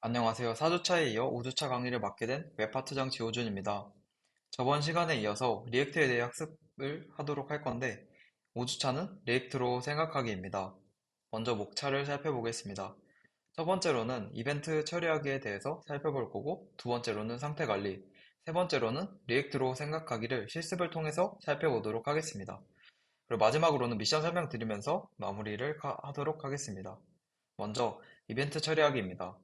안녕하세요. 4주차에 이어 5주차 강의를 맡게 된 웹파트장 지호준입니다. 저번 시간에 이어서 리액트에 대해 학습을 하도록 할 건데, 5주차는 리액트로 생각하기입니다. 먼저 목차를 살펴보겠습니다. 첫 번째로는 이벤트 처리하기에 대해서 살펴볼 거고, 두 번째로는 상태 관리, 세 번째로는 리액트로 생각하기를 실습을 통해서 살펴보도록 하겠습니다. 그리고 마지막으로는 미션 설명 드리면서 마무리를 하도록 하겠습니다. 먼저 이벤트 처리하기입니다.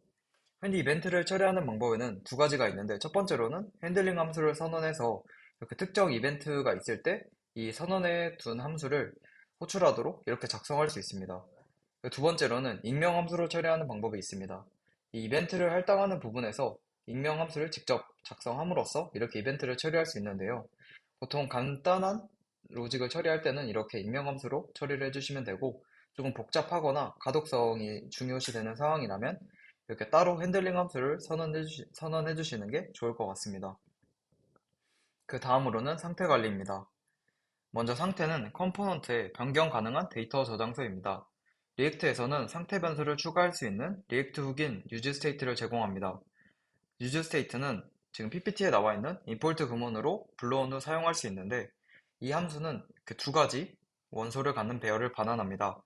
흔히 이벤트를 처리하는 방법에는 두 가지가 있는데, 첫 번째로는 핸들링 함수를 선언해서 이렇게 특정 이벤트가 있을 때 이 선언해 둔 함수를 호출하도록 이렇게 작성할 수 있습니다. 두 번째로는 익명 함수로 처리하는 방법이 있습니다. 이 이벤트를 할당하는 부분에서 익명 함수를 직접 작성함으로써 이렇게 이벤트를 처리할 수 있는데요. 보통 간단한 로직을 처리할 때는 이렇게 익명 함수로 처리를 해주시면 되고, 조금 복잡하거나 가독성이 중요시 되는 상황이라면 이렇게 따로 핸들링 함수를 선언해 주시는 게 좋을 것 같습니다. 그 다음으로는 상태 관리입니다. 먼저 상태는 컴포넌트에 변경 가능한 데이터 저장소입니다. 리액트에서는 상태 변수를 추가할 수 있는 리액트 훅인 useState를 제공합니다. useState는 지금 PPT에 나와 있는 임포트 금원으로 불러온 후 사용할 수 있는데, 이 함수는 그 두 가지 원소를 갖는 배열을 반환합니다.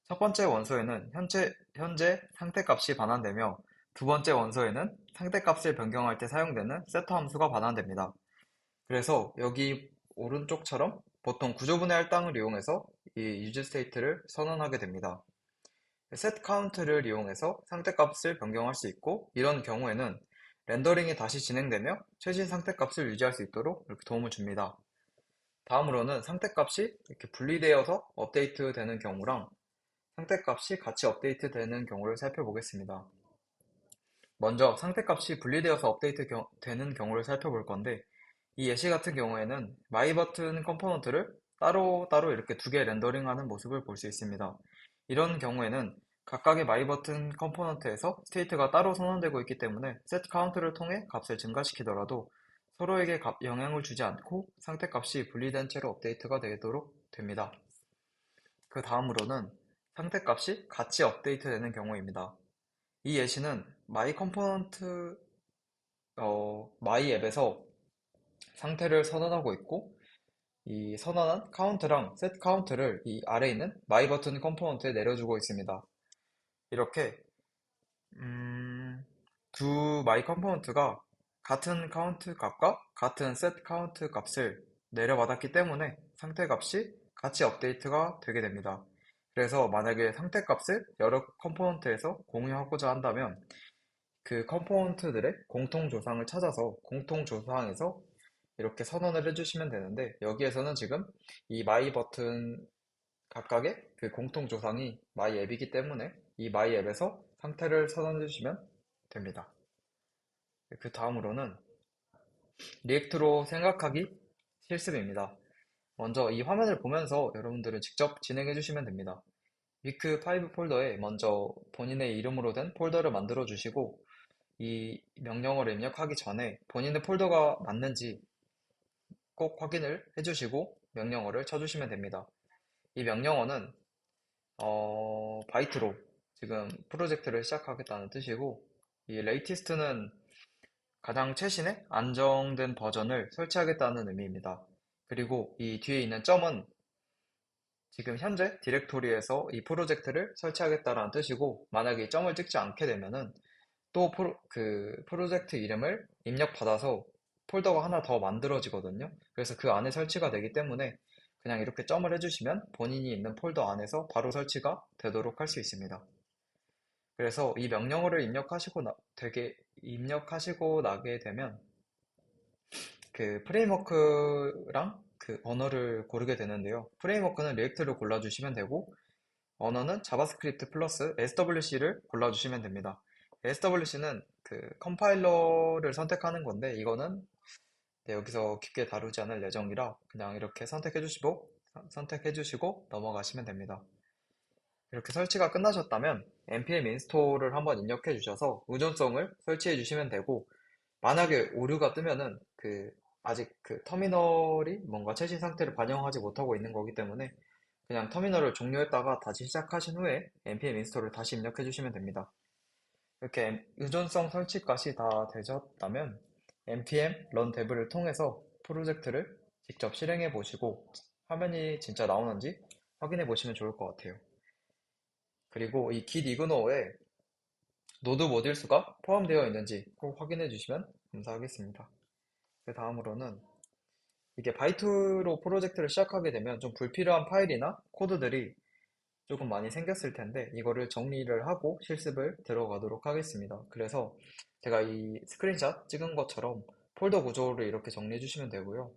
첫 번째 원소에는 현재 상태값이 반환되며, 두 번째 원소에는 상태값을 변경할 때 사용되는 세터 함수가 반환됩니다. 그래서 여기 오른쪽처럼 보통 구조분해 할당을 이용해서 이 useState를 선언하게 됩니다. setCount를 이용해서 상태값을 변경할 수 있고, 이런 경우에는 렌더링이 다시 진행되며 최신 상태값을 유지할 수 있도록 이렇게 도움을 줍니다. 다음으로는 상태값이 이렇게 분리되어서 업데이트 되는 경우랑 상태값이 같이 업데이트 되는 경우를 살펴보겠습니다. 먼저 상태값이 분리되어서 업데이트 되는 경우를 살펴볼 건데, 이 예시 같은 경우에는 마이버튼 컴포넌트를 따로따로 이렇게 두 개 렌더링하는 모습을 볼 수 있습니다. 이런 경우에는 각각의 마이버튼 컴포넌트에서 스테이트가 따로 선언되고 있기 때문에 setCount를 통해 값을 증가시키더라도 서로에게 영향을 주지 않고 상태값이 분리된 채로 업데이트가 되도록 됩니다. 그 다음으로는 상태값이 같이 업데이트되는 경우입니다. 이 예시는 마이 컴포넌트 마이 앱에서 상태를 선언하고 있고, 이 선언한 카운트랑 set 카운트를 이 아래에 있는 마이 버튼 컴포넌트에 내려주고 있습니다. 이렇게 두 마이 컴포넌트가 같은 카운트 값과 같은 set 카운트 값을 내려받았기 때문에 상태 값이 같이 업데이트가 되게 됩니다. 그래서 만약에 상태 값을 여러 컴포넌트에서 공유하고자 한다면 그 컴포넌트들의 공통 조상을 찾아서 공통 조상에서 이렇게 선언을 해주시면 되는데, 여기에서는 지금 이 마이 버튼 각각의 그 공통 조상이 마이 앱이기 때문에 이 마이 앱에서 상태를 선언해 주시면 됩니다. 그 다음으로는 리액트로 생각하기 실습입니다. 먼저 이 화면을 보면서 여러분들은 직접 진행해 주시면 됩니다. 위크 5 폴더에 먼저 본인의 이름으로 된 폴더를 만들어 주시고, 이 명령어를 입력하기 전에 본인의 폴더가 맞는지 꼭 확인을 해주시고 명령어를 쳐주시면 됩니다. 이 명령어는 바이트로 지금 프로젝트를 시작하겠다는 뜻이고, 이 레이티스트는 가장 최신의 안정된 버전을 설치하겠다는 의미입니다. 그리고 이 뒤에 있는 점은 지금 현재 디렉토리에서 이 프로젝트를 설치하겠다는 뜻이고, 만약에 이 점을 찍지 않게 되면은 또 그 프로젝트 이름을 입력받아서 폴더가 하나 더 만들어지거든요. 그래서 그 안에 설치가 되기 때문에 그냥 이렇게 점을 해주시면 본인이 있는 폴더 안에서 바로 설치가 되도록 할 수 있습니다. 그래서 이 명령어를 입력하시고 나게 되면 그 프레임워크랑 그 언어를 고르게 되는데요. 프레임워크는 리액트를 골라주시면 되고, 언어는 자바스크립트 플러스 SWC를 골라주시면 됩니다. SWC는 그 컴파일러를 선택하는 건데, 이거는 네, 여기서 깊게 다루지 않을 예정이라 그냥 이렇게 선택해주시고 넘어가시면 됩니다. 이렇게 설치가 끝나셨다면 npm 인스톨을 한번 입력해 주셔서 의존성을 설치해 주시면 되고, 만약에 오류가 뜨면은 아직 그 터미널이 뭔가 최신 상태를 반영하지 못하고 있는 거기 때문에 그냥 터미널을 종료했다가 다시 시작하신 후에 npm 인스톨을 다시 입력해 주시면 됩니다. 이렇게 의존성 설치까지 다 되셨다면 npm run dev를 통해서 프로젝트를 직접 실행해 보시고 화면이 진짜 나오는지 확인해 보시면 좋을 것 같아요. 그리고 이 git ignore 노드 모듈 수가 포함되어 있는지 꼭 확인해 주시면 감사하겠습니다. 그 다음으로는 이게 바이트로 프로젝트를 시작하게 되면 좀 불필요한 파일이나 코드들이 조금 많이 생겼을 텐데 이거를 정리를 하고 실습을 들어가도록 하겠습니다. 그래서 제가 이 스크린샷 찍은 것처럼 폴더 구조를 이렇게 정리해 주시면 되고요.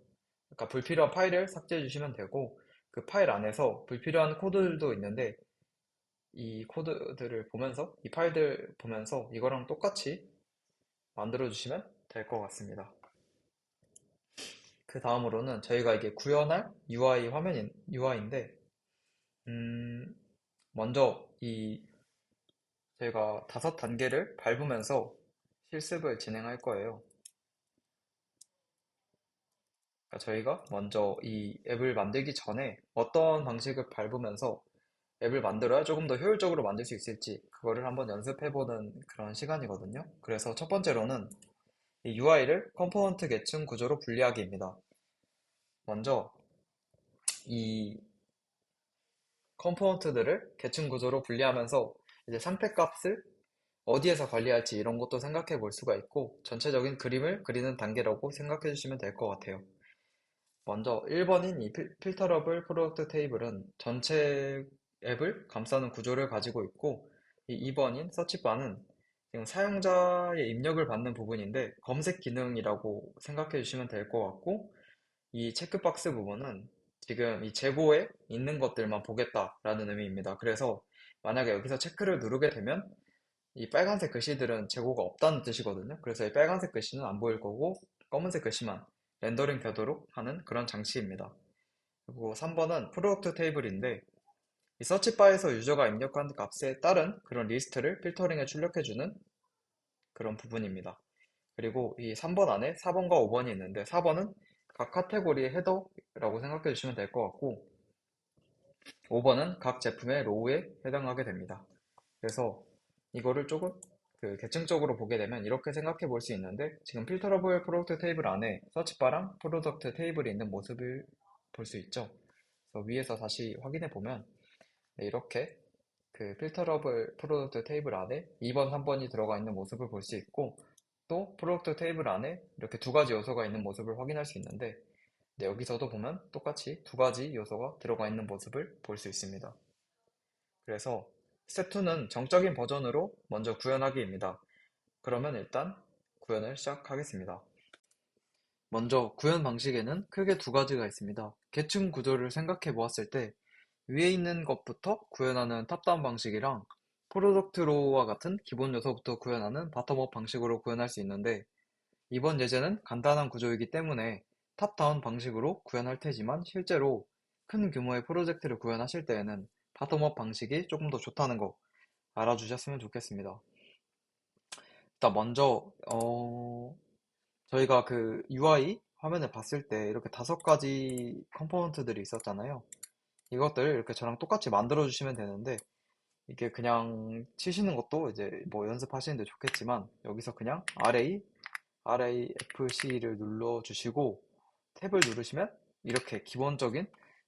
그러니까 불필요한 파일을 삭제해 주시면 되고 그 파일 안에서 불필요한 코드들도 있는데 이 코드들을 보면서 이 파일들 보면서 이거랑 똑같이 만들어 주시면 될 것 같습니다. 그 다음으로는 저희가 이게 구현할 UI인데 먼저 이 저희가 5단계를 밟으면서 실습을 진행할 거예요. 그러니까 저희가 먼저 이 앱을 만들기 전에 어떤 방식을 밟으면서 앱을 만들어야 조금 더 효율적으로 만들 수 있을지 그거를 한번 연습해보는 그런 시간이거든요. 그래서 첫 번째로는 이 UI를 컴포넌트 계층 구조로 분리하기입니다. 먼저 이 컴포넌트들을 계층 구조로 분리하면서 이제 상태값을 어디에서 관리할지 이런 것도 생각해 볼 수가 있고 전체적인 그림을 그리는 단계라고 생각해 주시면 될 것 같아요. 먼저 1번인 이 필터러블 프로덕트 테이블은 전체 앱을 감싸는 구조를 가지고 있고 이 2번인 서치바는 지금 사용자의 입력을 받는 부분인데 검색 기능이라고 생각해 주시면 될 것 같고 이 체크박스 부분은 지금 이 재고에 있는 것들만 보겠다라는 의미입니다. 그래서 만약에 여기서 체크를 누르게 되면 이 빨간색 글씨들은 재고가 없다는 뜻이거든요. 그래서 이 빨간색 글씨는 안 보일 거고 검은색 글씨만 렌더링 되도록 하는 그런 장치입니다. 그리고 3번은 프로덕트 테이블인데 이 서치바에서 유저가 입력한 값에 따른 그런 리스트를 필터링에 출력해주는 그런 부분입니다. 그리고 이 3번 안에 4번과 5번이 있는데 4번은 각 카테고리의 헤더라고 생각해 주시면 될 것 같고 5번은 각 제품의 로우에 해당하게 됩니다. 그래서 이거를 조금 그 계층적으로 보게 되면 이렇게 생각해 볼 수 있는데 지금 필터러블 프로덕트 테이블 안에 서치바랑 프로덕트 테이블이 있는 모습을 볼 수 있죠. 그래서 위에서 다시 확인해 보면 네, 이렇게 그 필터러블 프로덕트 테이블 안에 2번, 3번이 들어가 있는 모습을 볼 수 있고 또 프로덕트 테이블 안에 이렇게 두 가지 요소가 있는 모습을 확인할 수 있는데 네, 여기서도 보면 똑같이 두 가지 요소가 들어가 있는 모습을 볼 수 있습니다. 그래서 스텝 2는 정적인 버전으로 먼저 구현하기입니다. 그러면 일단 구현을 시작하겠습니다. 먼저 구현 방식에는 크게 두 가지가 있습니다. 계층 구조를 생각해 보았을 때 위에 있는 것부터 구현하는 탑다운 방식이랑 프로덕트 로우와 같은 기본 요소부터 구현하는 바텀업 방식으로 구현할 수 있는데 이번 예제는 간단한 구조이기 때문에 탑다운 방식으로 구현할 테지만 실제로 큰 규모의 프로젝트를 구현하실 때에는 바텀업 방식이 조금 더 좋다는 거 알아주셨으면 좋겠습니다. 일단 먼저 저희가 그 UI 화면을 봤을 때 이렇게 5가지 컴포넌트들이 있었잖아요. 이것들 이렇게 저랑 똑같이 만들어 주시면 되는데 이게 그냥 치시는 것도 이제 뭐 연습하시는데 좋겠지만 여기서 그냥 RAFC를 눌러 주시고 탭을 누르시면 이렇게 기본적인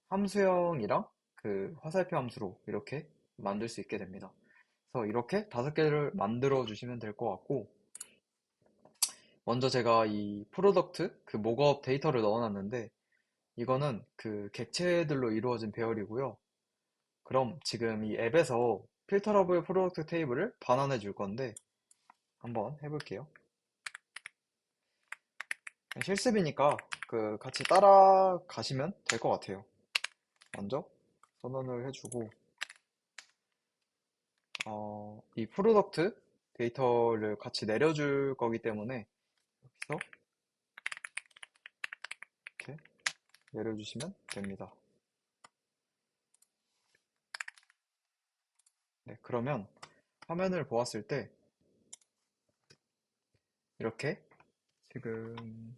함수형이랑 그 화살표 함수로 이렇게 만들 수 있게 됩니다. 그래서 이렇게 5개를 만들어 주시면 될 것 같고 먼저 제가 이 프로덕트 그 목업 데이터를 넣어놨는데 이거는 그 객체들로 이루어진 배열이고요. 그럼 지금 이 앱에서 필터러블 프로덕트 테이블을 반환해 줄 건데 한번 해볼게요. 실습이니까 그 같이 따라가시면 될 것 같아요. 먼저 선언을 해주고 이 프로덕트 데이터를 같이 내려줄 거기 때문에 여기서 이렇게 내려주시면 됩니다. 네, 그러면 화면을 보았을 때 이렇게 지금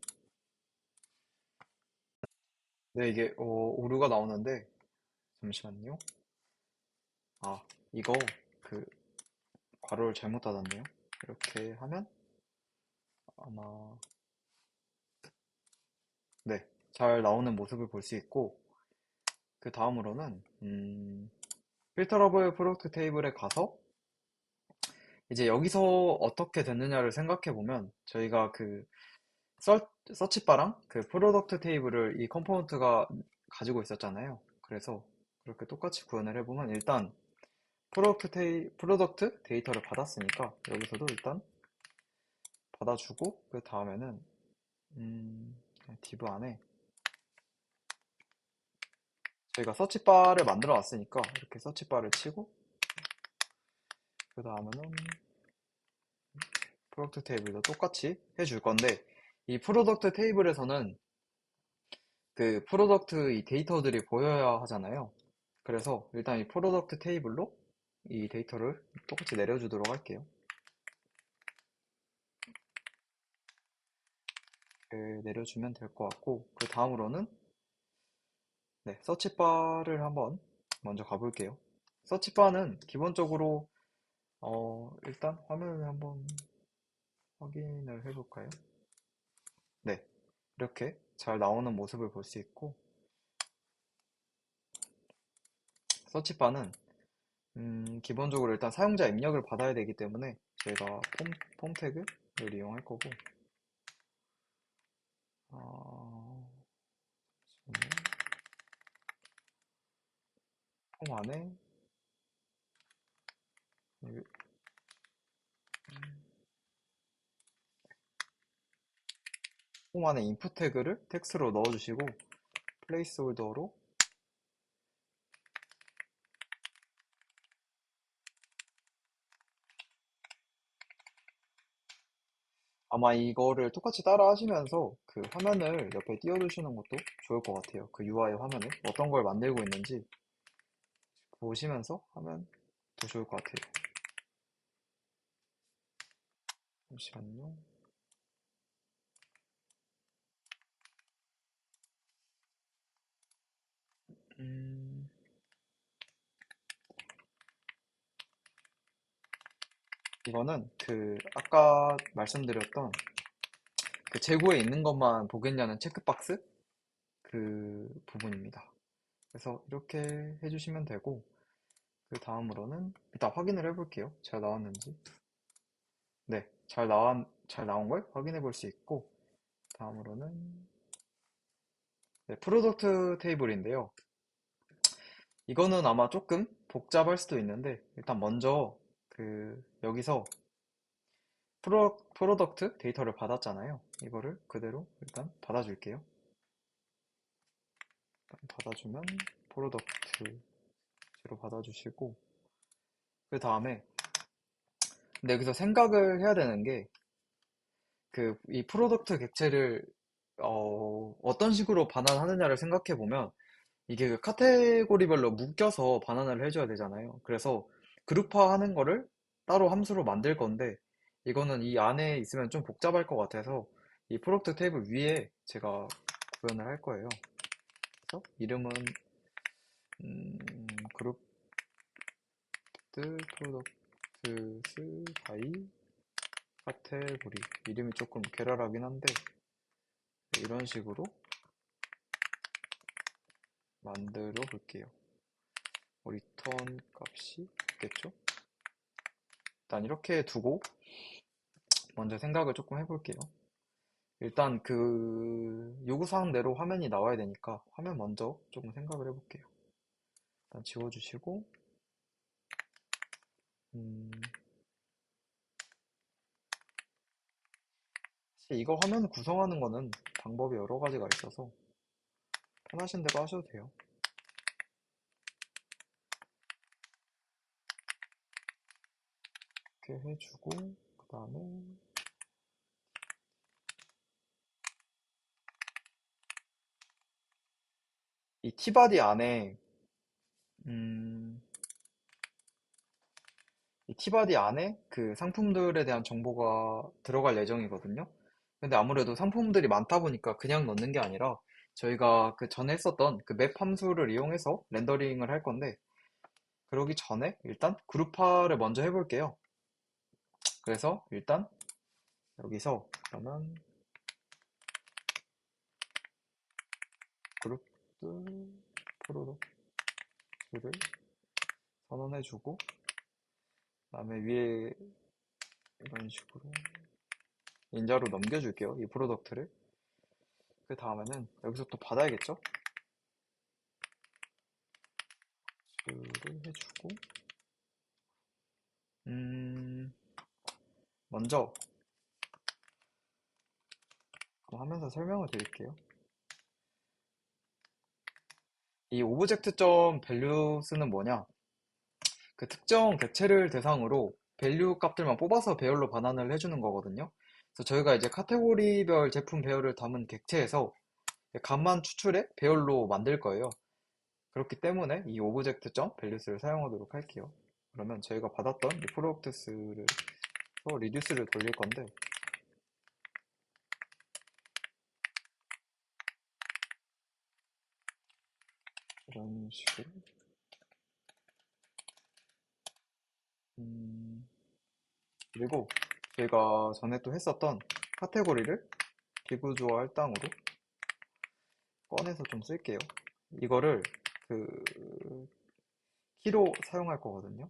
네 이게 오류가 나오는데 잠시만요. 아 이거 그 괄호를 잘못 닫았네요. 이렇게 하면 아마 네, 잘 나오는 모습을 볼 수 있고 그 다음으로는 필터러블 프로덕트 테이블에 가서 이제 여기서 어떻게 됐느냐를 생각해 보면 저희가 그 서치바랑 그 프로덕트 테이블을 이 컴포넌트가 가지고 있었잖아요. 그래서 그렇게 똑같이 구현을 해보면 일단 프로덕트 데이터를 받았으니까 여기서도 일단 받아주고 그 다음에는 그냥 div 안에 저희가 서치바를 만들어 놨으니까 이렇게 서치바를 치고 그 다음에는 프로덕트 테이블도 똑같이 해줄 건데 이 프로덕트 테이블에서는 그 프로덕트 이 데이터들이 보여야 하잖아요. 그래서 일단 이 프로덕트 테이블로 이 데이터를 똑같이 내려주도록 할게요. 내려주면 될 것 같고 그 다음으로는 네, 서치바를 한번 먼저 가볼게요. 서치바는 기본적으로 일단 화면을 한번 확인을 해볼까요? 네, 이렇게 잘 나오는 모습을 볼 수 있고 서치바는 기본적으로 일단 사용자 입력을 받아야 되기 때문에 저희가 폼 태그를 이용할 거고 어, 폼 안에 폼 안에 인풋 태그를 텍스트로 넣어주시고 플레이스홀더로 아마 이거를 똑같이 따라 하시면서 그 화면을 옆에 띄워두시는 것도 좋을 것 같아요. 그 UI 화면에 어떤 걸 만들고 있는지 보시면서 하면 더 좋을 것 같아요. 잠시만요. 음, 이거는 그 아까 말씀드렸던 그 재고에 있는 것만 보겠냐는 체크박스 그 부분입니다. 그래서 이렇게 해주시면 되고 그 다음으로는 일단 확인을 해볼게요. 잘 나왔는지. 네, 잘 나온 걸 확인해 볼 수 있고 다음으로는 네, 프로덕트 테이블인데요. 이거는 아마 조금 복잡할 수도 있는데 일단 먼저 그 여기서 프로덕트 데이터를 받았잖아요. 이거를 그대로 일단 받아줄게요. 일단 받아주면 프로덕트로 받아주시고 그 다음에 근데 여기서 생각을 해야 되는 게 그 이 프로덕트 객체를 어떤 식으로 반환하느냐를 생각해 보면 이게 그 카테고리별로 묶여서 반환을 해줘야 되잖아요. 그래서 그룹화하는 거를 따로 함수로 만들 건데 이거는 이 안에 있으면 좀 복잡할 것 같아서 이 프로덕트 테이블 위에 제가 구현을 할 거예요. 그래서 이름은 그룹 프로덕트스 바이 카테고리 이름이 조금 괴랄하긴 한데 이런 식으로 만들어 볼게요. 리턴 값이 있겠죠? 일단 이렇게 두고 먼저 생각을 조금 해볼게요. 일단 그 요구사항대로 화면이 나와야 되니까 화면 먼저 조금 생각을 해볼게요. 일단 지워주시고 음, 사실 이거 화면 구성하는 거는 방법이 여러 가지가 있어서 편하신 대로 하셔도 돼요. 이렇게 해주고 그 다음에 이 티바디 안에 음, 이 티바디 안에 그 상품들에 대한 정보가 들어갈 예정이거든요. 근데 아무래도 상품들이 많다 보니까 그냥 넣는 게 아니라 저희가 그 전에 했었던 그 맵 함수를 이용해서 렌더링을 할 건데 그러기 전에 일단 그룹화를 먼저 해볼게요. 그래서 일단 여기서 그러면 그룹 프로덕트를 선언해주고 그다음에 위에 이런 식으로 인자로 넘겨줄게요. 이 프로덕트를. 그 다음에는 여기서 또 받아야겠죠? 를 해주고 음, 먼저 하면서 설명을 드릴게요. 이 오브젝트.values는 뭐냐? 그 특정 객체를 대상으로 밸류 값들만 뽑아서 배열로 반환을 해주는 거거든요. 그래서 저희가 이제 카테고리별 제품 배열을 담은 객체에서 값만 추출해 배열로 만들 거예요. 그렇기 때문에 이 오브젝트.values를 사용하도록 할게요. 그러면 저희가 받았던 이 프로덕트스를 리듀스를 돌릴 건데 이런 식으로 음, 그리고 저희가 전에 또 했었던 카테고리를 비구조화 할당으로 꺼내서 좀 쓸게요. 이거를 그 키로 사용할 거거든요.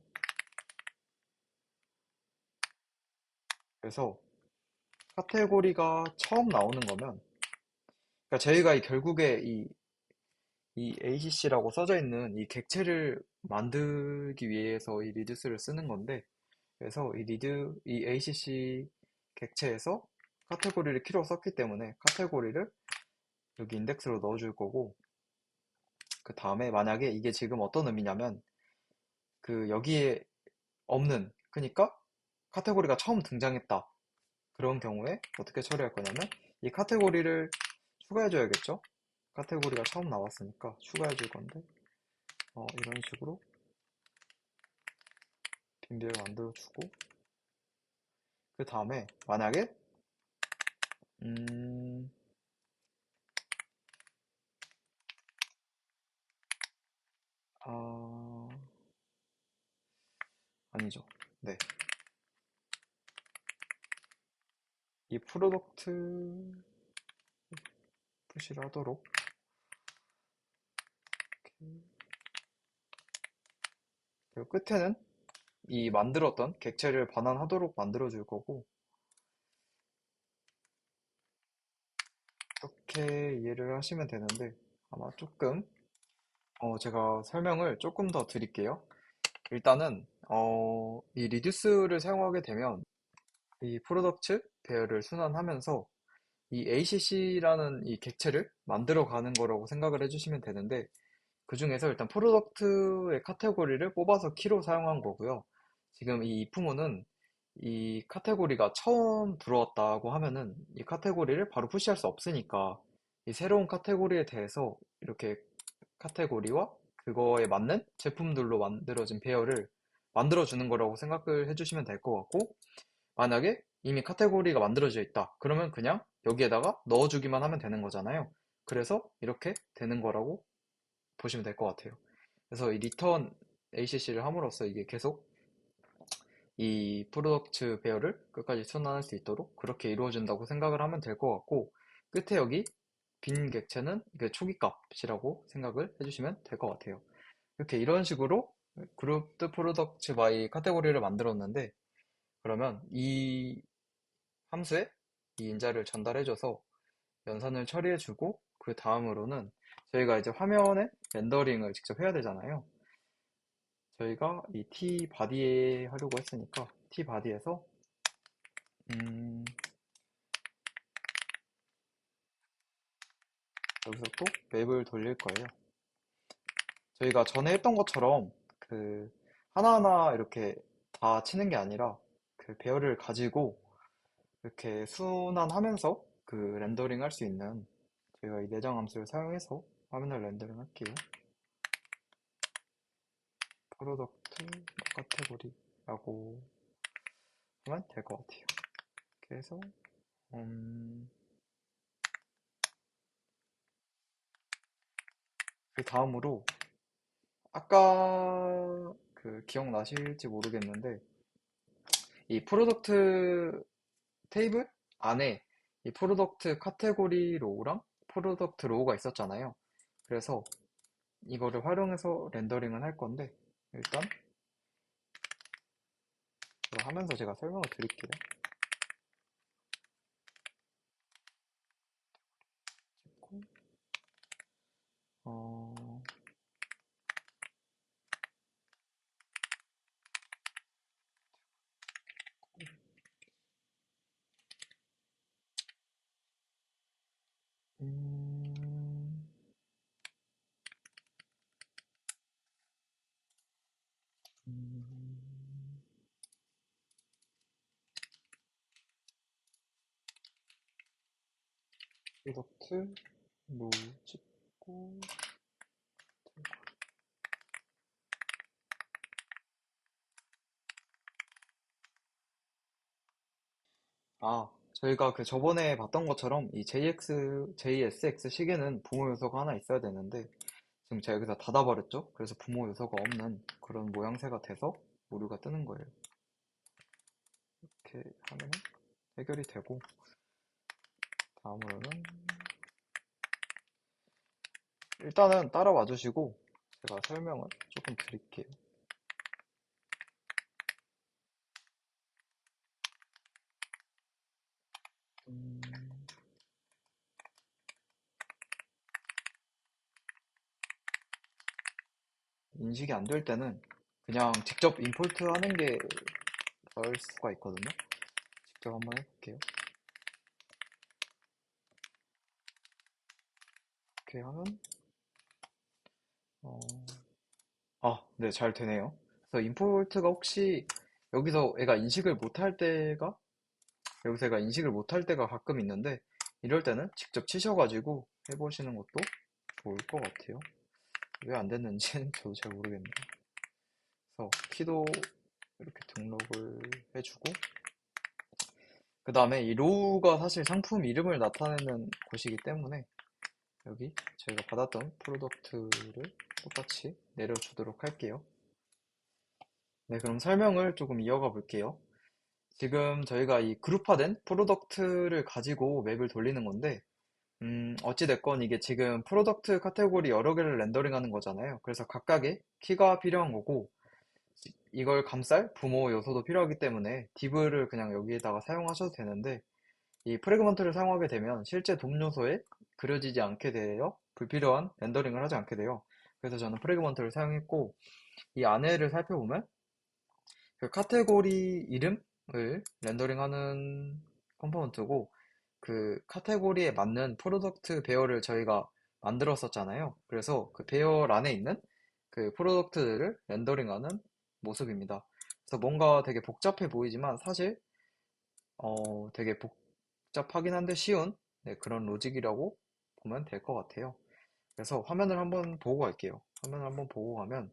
그래서 카테고리가 처음 나오는 거면 그러니까 저희가 결국에 이 ACC라고 써져 있는 이 객체를 만들기 위해서 이 리듀스를 쓰는 건데 그래서 이 ACC 객체에서 카테고리를 키로 썼기 때문에 카테고리를 여기 인덱스로 넣어줄 거고 그 다음에 만약에 이게 지금 어떤 의미냐면 그 여기에 없는 그러니까 카테고리가 처음 등장했다 그런 경우에 어떻게 처리할 거냐면 이 카테고리를 추가해 줘야겠죠. 카테고리가 처음 나왔으니까 추가해 줄 건데 이런 식으로 빈비를 만들어 주고 그 다음에 만약에 음, 아, 아니죠. 네. 이 프로덕트 푸시를 하도록 그리고 끝에는 이 만들었던 객체를 반환하도록 만들어 줄 거고 이렇게 이해를 하시면 되는데 아마 조금 제가 설명을 조금 더 드릴게요. 일단은 이 리듀스를 사용하게 되면 이 프로덕트 배열을 순환하면서 이 ACC라는 이 객체를 만들어 가는 거라고 생각을 해주시면 되는데 그 중에서 일단 프로덕트의 카테고리를 뽑아서 키로 사용한 거고요. 지금 이 if문은 이 카테고리가 처음 들어왔다고 하면은 이 카테고리를 바로 푸시할 수 없으니까 이 새로운 카테고리에 대해서 이렇게 카테고리와 그거에 맞는 제품들로 만들어진 배열을 만들어주는 거라고 생각을 해주시면 될 것 같고 만약에 이미 카테고리가 만들어져 있다. 그러면 그냥 여기에다가 넣어주기만 하면 되는 거잖아요. 그래서 이렇게 되는 거라고 보시면 될 것 같아요. 그래서 이 리턴 ACC를 함으로써 이게 계속 이 프로덕트 배열을 끝까지 순환할 수 있도록 그렇게 이루어진다고 생각을 하면 될 것 같고 끝에 여기 빈 객체는 이게 초기값이라고 생각을 해주시면 될 것 같아요. 이렇게 이런 식으로 그룹드 프로덕트 바이 카테고리를 만들었는데 그러면 이 함수에 이 인자를 전달해줘서 연산을 처리해주고 그 다음으로는 저희가 이제 화면에 렌더링을 직접 해야 되잖아요. 저희가 이 t 바디에 하려고 했으니까 t 바디에서 여기서 또 맵을 돌릴 거예요. 저희가 전에 했던 것처럼 그 하나하나 이렇게 다 치는 게 아니라 그 배열을 가지고 이렇게 순환하면서 그 렌더링 할 수 있는 저희가 이 내장 함수를 사용해서 화면을 렌더링 할게요. 프로덕트 카테고리라고 하면 될 것 같아요. 그래서 그 다음으로 아까 그 기억나실지 모르겠는데 이 프로덕트 테이블 안에 이 프로덕트 카테고리 로우랑 프로덕트 로우가 있었잖아요. 그래서 이거를 활용해서 렌더링을 할 건데, 일단 이거 하면서 제가 설명을 드릴게요. 어, 음, 음, 프로덕트 로우 찍고, 저희가 그 저번에 봤던 것처럼 이 JSX 시계는 부모 요소가 하나 있어야 되는데, 지금 제가 여기서 닫아버렸죠? 그래서 부모 요소가 없는 그런 모양새가 돼서 오류가 뜨는 거예요. 이렇게 하면 해결이 되고, 다음으로는 일단은 따라와 주시고 제가 설명을 조금 드릴게요. 음, 인식이 안 될 때는 그냥 직접 임포트 하는 게 나을 수가 있거든요. 직접 한번 해볼게요. 이렇게 하면 어, 네, 잘 되네요. 그래서 임포트가 혹시 여기서 얘가 인식을 못할 때가 여기서 얘가 인식을 못할 때가 가끔 있는데 이럴 때는 직접 치셔가지고 해보시는 것도 좋을 것 같아요. 왜 안 됐는지는 저도 잘 모르겠네요. 그래서 키도 이렇게 등록을 해주고 그 다음에 이 로우가 사실 상품 이름을 나타내는 곳이기 때문에 여기 저희가 받았던 프로덕트를 똑같이 내려주도록 할게요. 네, 그럼 설명을 조금 이어가 볼게요. 지금 저희가 이 그룹화된 프로덕트를 가지고 맵을 돌리는 건데 어찌됐건 이게 지금 프로덕트 카테고리 여러 개를 렌더링하는 거잖아요. 그래서 각각의 키가 필요한 거고 이걸 감쌀 부모 요소도 필요하기 때문에 div를 그냥 여기에다가 사용하셔도 되는데 이 프래그먼트를 사용하게 되면 실제 돔 요소에 그려지지 않게 되어 불필요한 렌더링을 하지 않게 돼요. 그래서 저는 프래그먼트를 사용했고 이 안에를 살펴보면 그 카테고리 이름을 렌더링하는 컴포넌트고 그 카테고리에 맞는 프로덕트 배열을 저희가 만들었었잖아요. 그래서 그 배열 안에 있는 그 프로덕트들을 렌더링하는 모습입니다. 그래서 뭔가 되게 복잡해 보이지만 사실 되게 복잡하긴 한데 쉬운 네, 그런 로직이라고 보면 될 것 같아요. 그래서 화면을 한번 보고 갈게요. 화면을 한번 보고 가면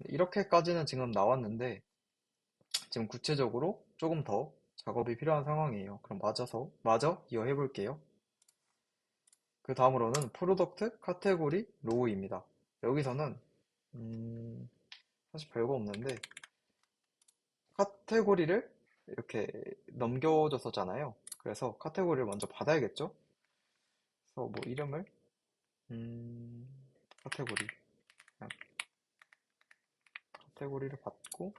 이렇게까지는 지금 나왔는데 지금 구체적으로 조금 더 작업이 필요한 상황이에요. 그럼 마저 이어해 볼게요. 그 다음으로는 프로덕트 카테고리 로우입니다. 여기서는 음, 사실 별거 없는데 카테고리를 이렇게 넘겨줬었잖아요. 그래서 카테고리를 먼저 받아야겠죠? 그래서 뭐 이름을 음, 카테고리 그냥 카테고리를 받고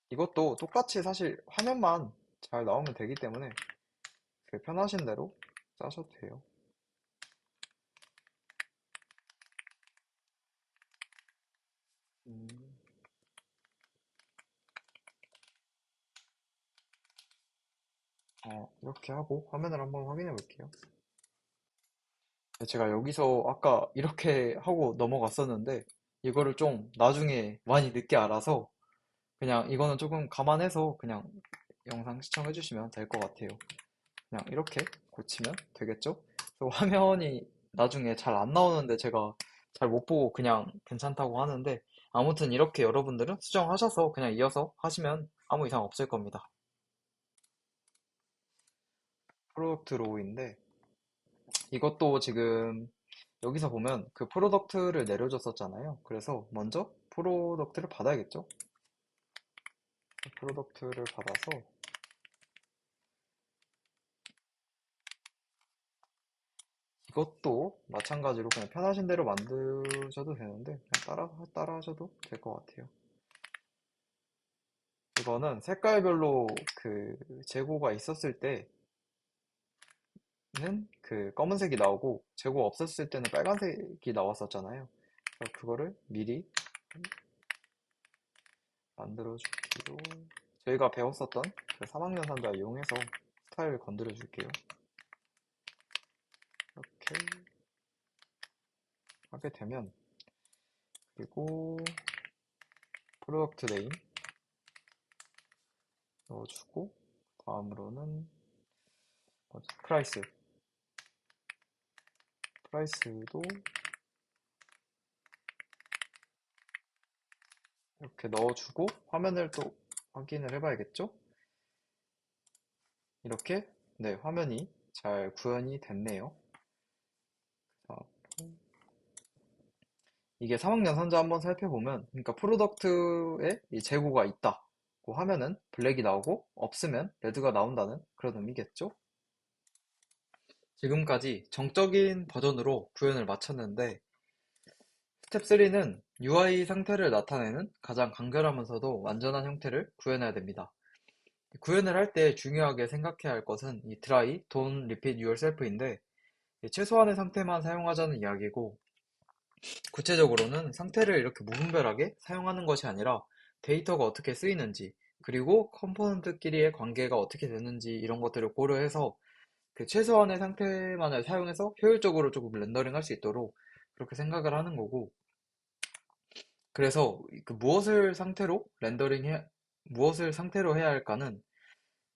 이것도 똑같이 사실 화면만 잘 나오면 되기 때문에 그 편하신 대로 짜셔도 돼요. 음, 이렇게 하고 화면을 한번 확인해 볼게요. 제가 여기서 아까 이렇게 하고 넘어갔었는데 이거를 좀 나중에 많이 늦게 알아서 그냥 이거는 조금 감안해서 그냥 영상 시청해 주시면 될 것 같아요. 그냥 이렇게 고치면 되겠죠? 그리고 화면이 나중에 잘 안 나오는데 제가 잘 못 보고 그냥 괜찮다고 하는데 아무튼 이렇게 여러분들은 수정하셔서 그냥 이어서 하시면 아무 이상 없을 겁니다. 프로덕트 로우인데 이것도 지금 여기서 보면 그 프로덕트를 내려줬었잖아요. 그래서 먼저 프로덕트를 받아야겠죠? 프로덕트를 받아서 이것도 마찬가지로 그냥 편하신 대로 만드셔도 되는데 그냥 따라 하셔도 될 것 같아요. 이거는 색깔별로 그 재고가 있었을 때는 그 검은색이 나오고 재고 없었을 때는 빨간색이 나왔었잖아요. 그래서 그거를 미리 만들어 주기로 저희가 배웠었던 그 3학년 산자 이용해서 스타일 건드려 줄게요. 이렇게 하게 되면 그리고 프로덕트 네임 넣어주고 다음으로는 프라이스 프라이스도 이렇게 넣어주고 화면을 또 확인을 해봐야겠죠? 이렇게 네 화면이 잘 구현이 됐네요. 자, 이게 3학년 선자 한번 살펴보면 그러니까 프로덕트에 이 재고가 있다고 하면은 블랙이 나오고 없으면 레드가 나온다는 그런 의미겠죠? 지금까지 정적인 버전으로 구현을 마쳤는데 스텝 3는 UI 상태를 나타내는 가장 간결하면서도 완전한 형태를 구현해야 됩니다. 구현을 할 때 중요하게 생각해야 할 것은 이 dry, don't repeat yourself인데 최소한의 상태만 사용하자는 이야기고 구체적으로는 상태를 이렇게 무분별하게 사용하는 것이 아니라 데이터가 어떻게 쓰이는지 그리고 컴포넌트끼리의 관계가 어떻게 되는지 이런 것들을 고려해서 그 최소한의 상태만을 사용해서 효율적으로 조금 렌더링 할 수 있도록 그렇게 생각을 하는 거고 그래서 그 무엇을 상태로 해야 할까는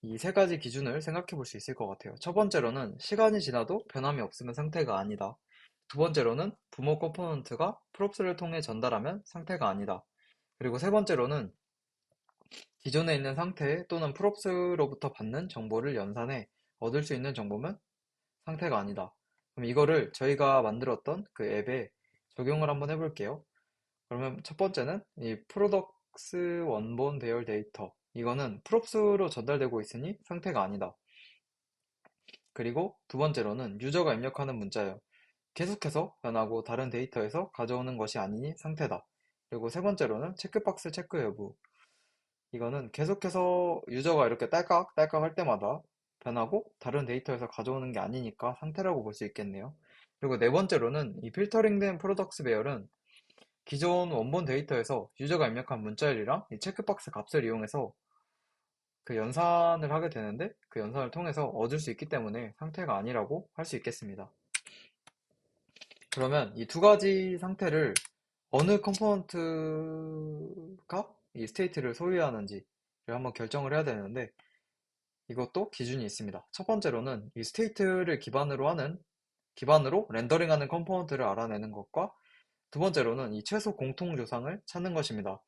이 세 가지 기준을 생각해 볼 수 있을 것 같아요. 첫 번째로는 시간이 지나도 변함이 없으면 상태가 아니다. 두 번째로는 부모 컴포넌트가 프롭스를 통해 전달하면 상태가 아니다. 그리고 세 번째로는 기존에 있는 상태 또는 프롭스로부터 받는 정보를 연산해 얻을 수 있는 정보면 상태가 아니다. 그럼 이거를 저희가 만들었던 그 앱에 적용을 한번 해볼게요. 그러면 첫 번째는 이 프로덕스 원본 배열 데이터. 이거는 프롭스로 전달되고 있으니 상태가 아니다. 그리고 두 번째로는 유저가 입력하는 문자예요. 계속해서 변하고 다른 데이터에서 가져오는 것이 아니니 상태다. 그리고 세 번째로는 체크박스 체크 여부. 이거는 계속해서 유저가 이렇게 딸깍딸깍 할 때마다 변하고 다른 데이터에서 가져오는 게 아니니까 상태라고 볼 수 있겠네요. 그리고 네 번째로는 이 필터링된 프로덕스 배열은 기존 원본 데이터에서 유저가 입력한 문자열이랑 이 체크박스 값을 이용해서 그 연산을 하게 되는데 그 연산을 통해서 얻을 수 있기 때문에 상태가 아니라고 할 수 있겠습니다. 그러면 이 두 가지 상태를 어느 컴포넌트가 이 스테이트를 소유하는지를 한번 결정을 해야 되는데 이것도 기준이 있습니다. 첫 번째로는 이 스테이트를 기반으로 렌더링하는 컴포넌트를 알아내는 것과 두 번째로는 이 최소 공통 조상을 찾는 것입니다.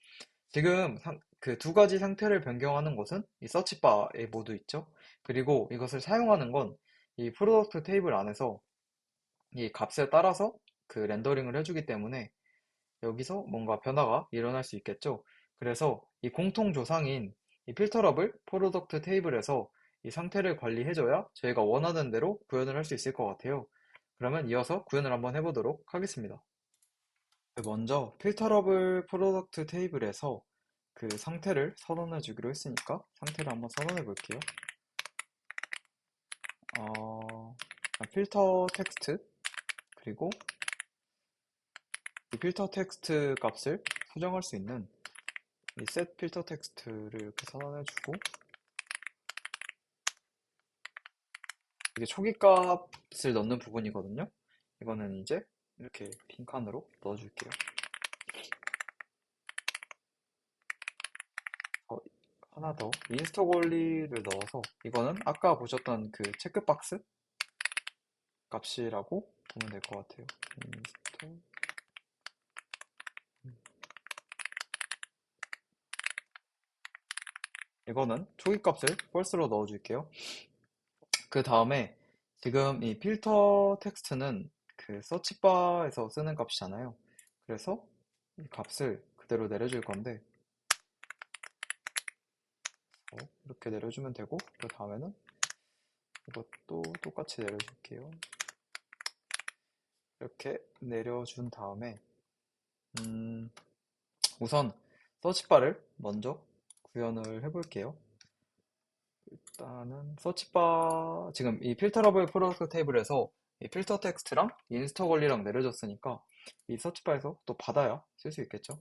지금 그 두 가지 상태를 변경하는 것은 이 서치바에 모두 있죠. 그리고 이것을 사용하는 건 이 프로덕트 테이블 안에서 이 값에 따라서 그 렌더링을 해주기 때문에 여기서 뭔가 변화가 일어날 수 있겠죠. 그래서 이 공통 조상인 이 필터러블 프로덕트 테이블에서 이 상태를 관리해줘야 저희가 원하는 대로 구현을 할 수 있을 것 같아요. 그러면 이어서 구현을 한번 해보도록 하겠습니다. 먼저 필터러블 프로덕트 테이블에서 그 상태를 선언해 주기로 했으니까 상태를 한번 선언해 볼게요. 필터 텍스트 그리고 이 필터 텍스트 값을 수정할 수 있는 이 set 필터 텍스트를 이렇게 선언해 주고 이게 초기 값을 넣는 부분이거든요. 이거는 이제 이렇게 빈 칸으로 넣어 줄게요. 하나 더 인스터 권리를 넣어서 이거는 아까 보셨던 그 체크박스 값이라고 보면 될 것 같아요. 인스터 이거는 초기 값을 false로 넣어 줄게요. 그 다음에 지금 이 필터 텍스트는 그 서치바에서 쓰는 값이잖아요. 그래서 이 값을 그대로 내려줄 건데 이렇게 내려주면 되고, 그 다음에는 이것도 똑같이 내려줄게요. 이렇게 내려준 다음에 우선 서치바를 먼저 구현을 해볼게요. 일단은 서치바 지금 이 필터러블 프로덕트 테이블에서 이 필터 텍스트랑 인스터 권리랑 내려줬으니까 이 서치바에서 또 받아야 쓸 수 있겠죠.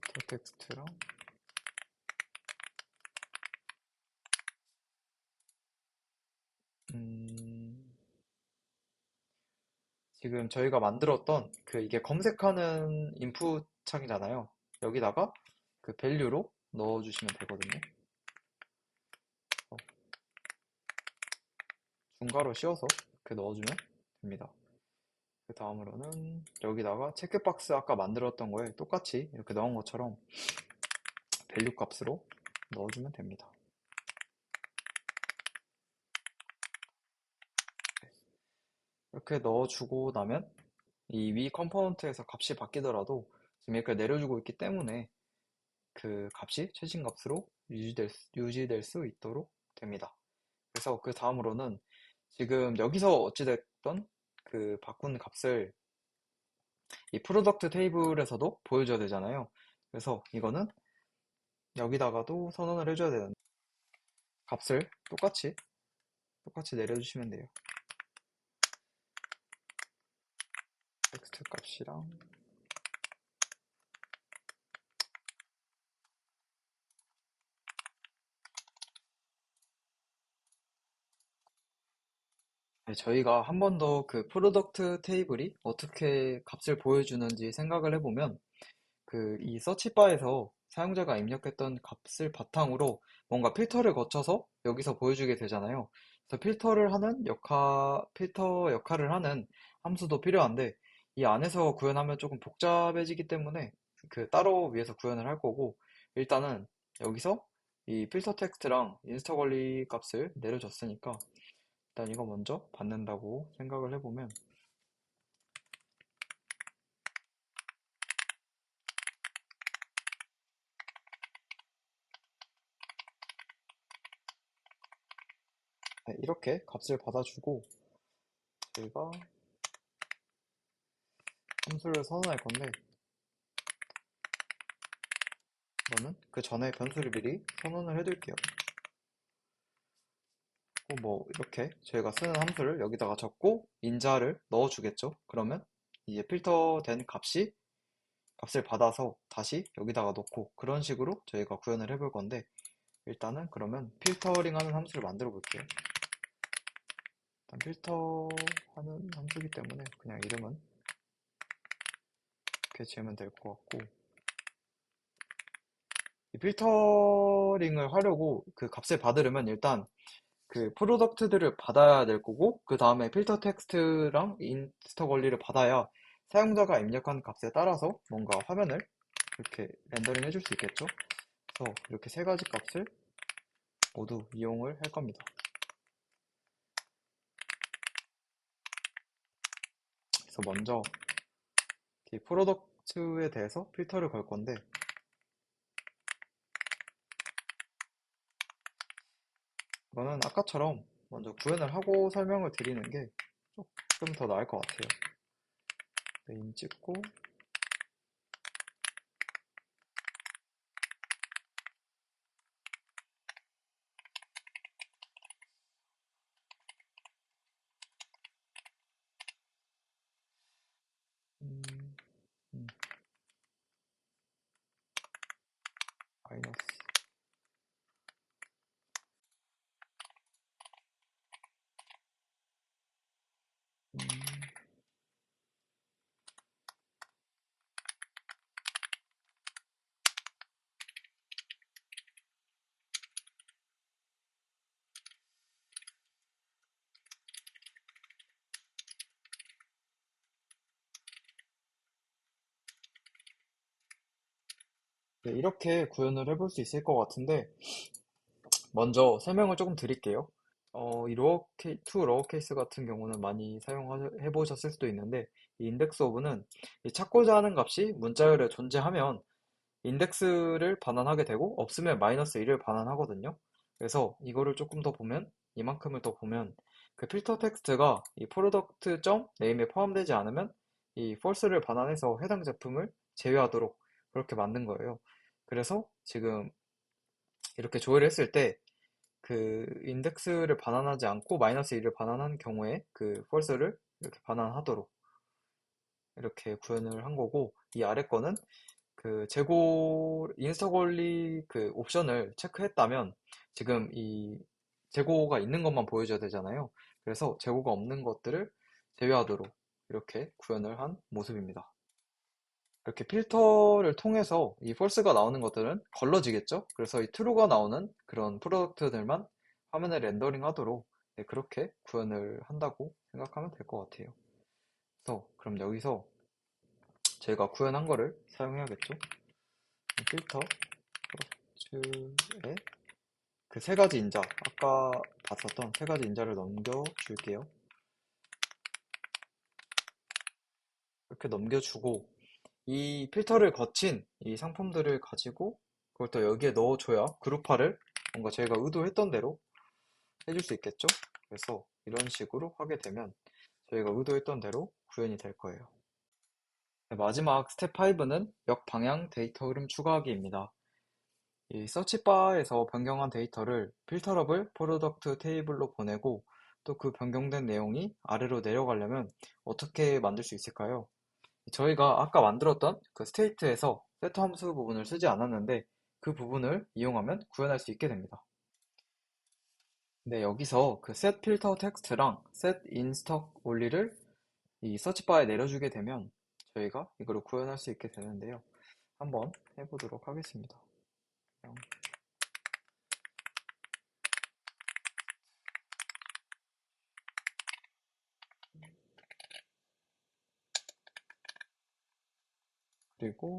필터 텍스트랑 지금 저희가 만들었던 그 이게 검색하는 인풋 창이잖아요. 여기다가 그 밸류로 넣어주시면 되거든요. 중괄호 씌워서 이렇게 넣어주면 됩니다. 그 다음으로는 여기다가 체크박스 아까 만들었던 거에 똑같이 이렇게 넣은 것처럼 밸류 값으로 넣어주면 됩니다. 이렇게 넣어주고 나면 이 위 컴포넌트에서 값이 바뀌더라도 지금 이렇게 내려주고 있기 때문에 그 값이 최신 값으로 유지될 수 있도록 됩니다. 그래서 그 다음으로는 지금 여기서 어찌됐던 그 바꾼 값을 이 프로덕트 테이블에서도 보여줘야 되잖아요. 그래서 이거는 여기다가도 선언을 해줘야 되는데 값을 똑같이 내려주시면 돼요. 텍스트 값이랑 네, 저희가 한 번 더 그 프로덕트 테이블이 어떻게 값을 보여주는지 생각을 해보면 그 이 서치바에서 사용자가 입력했던 값을 바탕으로 뭔가 필터를 거쳐서 여기서 보여주게 되잖아요. 그래서 필터 역할을 하는 함수도 필요한데 이 안에서 구현하면 조금 복잡해지기 때문에 그 따로 위에서 구현을 할 거고 일단은 여기서 이 필터 텍스트랑 인스터 권리 값을 내려줬으니까 일단 이거 먼저 받는다고 생각을 해보면 네, 이렇게 값을 받아주고 저희가 함수를 선언할 건데 이거는 그 전에 변수를 미리 선언을 해둘게요. 뭐 이렇게 저희가 쓰는 함수를 여기다가 적고 인자를 넣어주겠죠. 그러면 이제 필터된 값을 받아서 다시 여기다가 넣고 그런 식으로 저희가 구현을 해볼 건데 일단은 그러면 필터링하는 함수를 만들어 볼게요. 일단 필터하는 함수이기 때문에 그냥 이름은 이렇게 지으면 될 것 같고 이 필터링을 하려고 그 값을 받으려면 일단 그 프로덕트들을 받아야 될 거고 그 다음에 필터 텍스트랑 인스터 권리를 받아야 사용자가 입력한 값에 따라서 뭔가 화면을 이렇게 렌더링 해줄 수 있겠죠. 그래서 이렇게 세 가지 값을 모두 이용을 할 겁니다. 그래서 먼저 이 프로덕트에 대해서 필터를 걸 건데 이거는 아까처럼 먼저 구현을 하고 설명을 드리는 게 조금 더 나을 것 같아요. 메인 찍고 음, 음, 마이너스 음, 네, 이렇게 구현을 해볼 수 있을 것 같은데 먼저 설명을 조금 드릴게요. 이 로어케이스 같은 경우는 많이 사용해 보셨을 수도 있는데, 이 인덱스 오브는 이 찾고자 하는 값이 문자열에 존재하면 인덱스를 반환하게 되고, 없으면 마이너스 1을 반환하거든요. 그래서 이거를 조금 더 보면, 이만큼을 더 보면, 그 필터 텍스트가 이 프로덕트 점 네임에 포함되지 않으면 이 false를 반환해서 해당 제품을 제외하도록 그렇게 만든 거예요. 그래서 지금 이렇게 조회를 했을 때 그 인덱스를 반환하지 않고 마이너스 1을 반환한 경우에 그 false를 이렇게 반환하도록 이렇게 구현을 한 거고, 이 아래 거는 그 재고 인스터 권리 그 옵션을 체크했다면 지금 이 재고가 있는 것만 보여줘야 되잖아요. 그래서 재고가 없는 것들을 제외하도록 이렇게 구현을 한 모습입니다. 이렇게 필터를 통해서 이 false가 나오는 것들은 걸러지겠죠? 그래서 이 true가 나오는 그런 프로덕트들만 화면에 렌더링 하도록, 네, 그렇게 구현을 한다고 생각하면 될 것 같아요. 그래서 그럼 여기서 저희가 구현한 거를 사용해야겠죠? 필터 프로덕트에 그 세 가지 인자, 아까 봤었던 세 가지 인자를 넘겨줄게요. 이렇게 넘겨주고, 이 필터를 거친 이 상품들을 가지고 그걸 또 여기에 넣어줘야 그룹화를 뭔가 저희가 의도했던 대로 해줄 수 있겠죠? 그래서 이런 식으로 하게 되면 저희가 의도했던 대로 구현이 될 거예요. 네, 마지막 스텝 5는 역방향 데이터 흐름 추가하기입니다. 이 서치바에서 변경한 데이터를 필터러블 프로덕트 테이블로 보내고, 또 그 변경된 내용이 아래로 내려가려면 어떻게 만들 수 있을까요? 저희가 아까 만들었던 그 스테이트에서 세트 함수 부분을 쓰지 않았는데, 그 부분을 이용하면 구현할 수 있게 됩니다. 네, 여기서 그 set 필터 텍스트랑 set in stock only를 이 서치바에 내려주게 되면 저희가 이거를 구현할 수 있게 되는데요. 한번 해보도록 하겠습니다. 그리고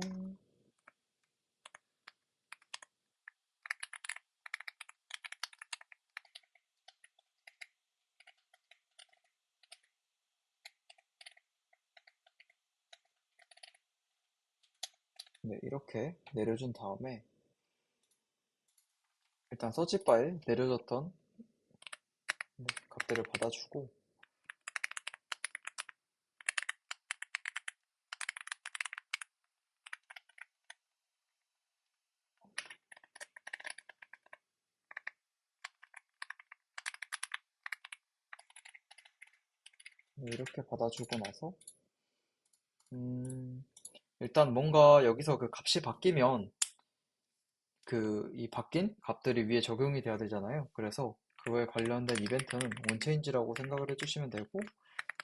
네, 이렇게 내려준 다음에 일단 서치바에 내려졌던 값들을 받아주고, 네, 이렇게 받아주고 나서 음, 일단 뭔가 여기서 그 값이 바뀌면 그 이 바뀐 값들이 위에 적용이 돼야 되잖아요. 그래서 그거에 관련된 이벤트는 onChange라고 생각을 해주시면 되고,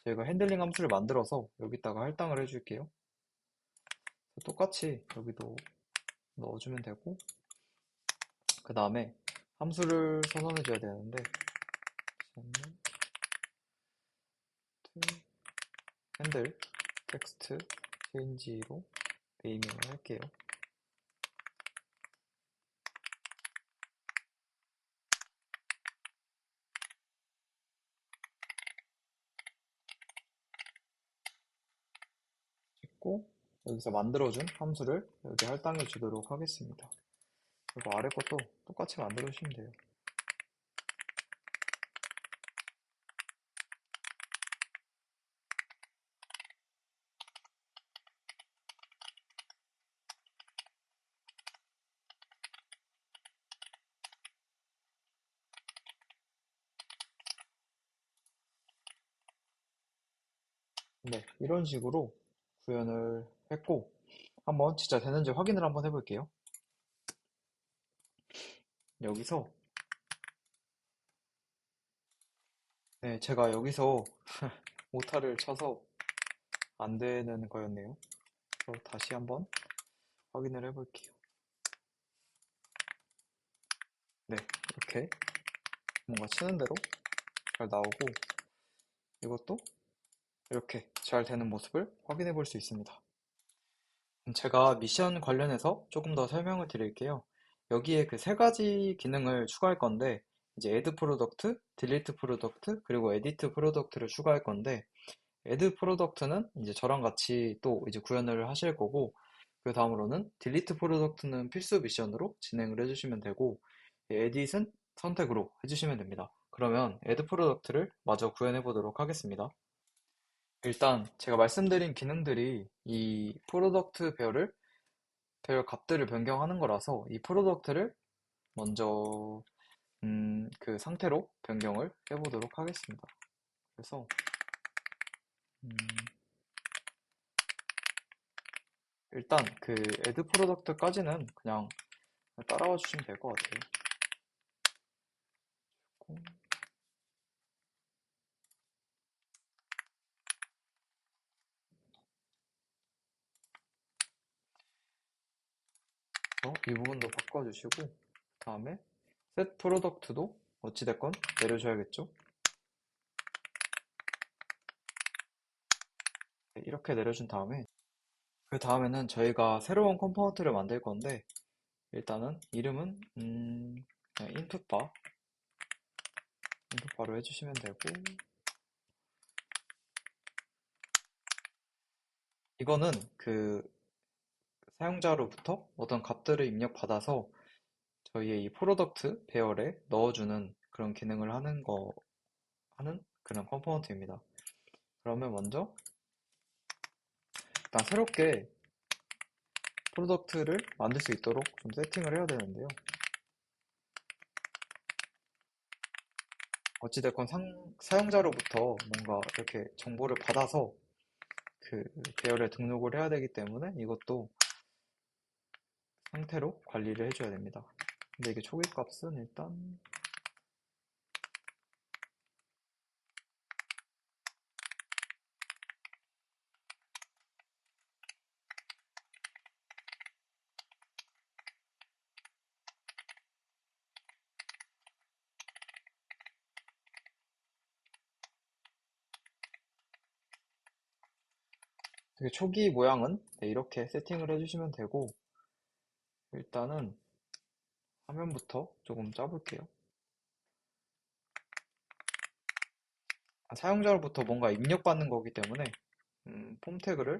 저희가 핸들링 함수를 만들어서 여기다가 할당을 해줄게요. 똑같이 여기도 넣어주면 되고, 그 다음에 함수를 선언해줘야 되는데 핸들 텍스트 체인지로 네이밍을 할게요. 했고, 여기서 만들어준 함수를 여기 할당해 주도록 하겠습니다. 그리고 아래 것도 똑같이 만들어 주시면 돼요. 네, 이런 식으로 구현을 했고, 한번 진짜 되는지 확인을 한번 해볼게요. 여기서 네, 제가 여기서 오타를 쳐서 안 되는 거였네요. 그래서 다시 한번 확인을 해볼게요. 네, 이렇게 뭔가 치는 대로 잘 나오고, 이것도 이렇게 잘 되는 모습을 확인해 볼 수 있습니다. 제가 미션 관련해서 조금 더 설명을 드릴게요. 여기에 그 세 가지 기능을 추가할 건데, 이제 add 프로덕트, delete 프로덕트, 그리고 edit 프로덕트를 추가할 건데, add 프로덕트는 이제 저랑 같이 또 이제 구현을 하실 거고, 그 다음으로는 delete 프로덕트는 필수 미션으로 진행을 해주시면 되고, edit은 선택으로 해주시면 됩니다. 그러면 add 프로덕트를 마저 구현해 보도록 하겠습니다. 일단 제가 말씀드린 기능들이 이 프로덕트 배열 값들을 변경하는 거라서 이 프로덕트를 먼저 그 상태로 변경을 해보도록 하겠습니다. 그래서 음, 일단 그 add 프로덕트까지는 그냥 따라와 주시면 될 것 같아요. 이 부분도 바꿔주시고 그 다음에 set 프로덕트도 어찌됐건 내려줘야겠죠. 네, 이렇게 내려준 다음에 그 다음에는 저희가 새로운 컴포넌트를 만들 건데 일단은 이름은 그냥 인풋바로 해주시면 되고 이거는 그 사용자로부터 어떤 값들을 입력받아서 저희의 이 프로덕트 배열에 넣어주는 그런 기능을 하는 그런 컴포넌트입니다. 그러면 먼저 일단 새롭게 프로덕트를 만들 수 있도록 좀 세팅을 해야 되는데요. 어찌됐건 사용자로부터 뭔가 이렇게 정보를 받아서 그 계열에 등록을 해야 되기 때문에 이것도 상태로 관리를 해줘야 됩니다. 근데 이게 초기 값은 일단 되게 초기 모양은 네, 이렇게 세팅을 해주시면 되고 일단은 화면부터 조금 짜볼게요. 사용자로부터 뭔가 입력받는 거기 때문에 폼 태그를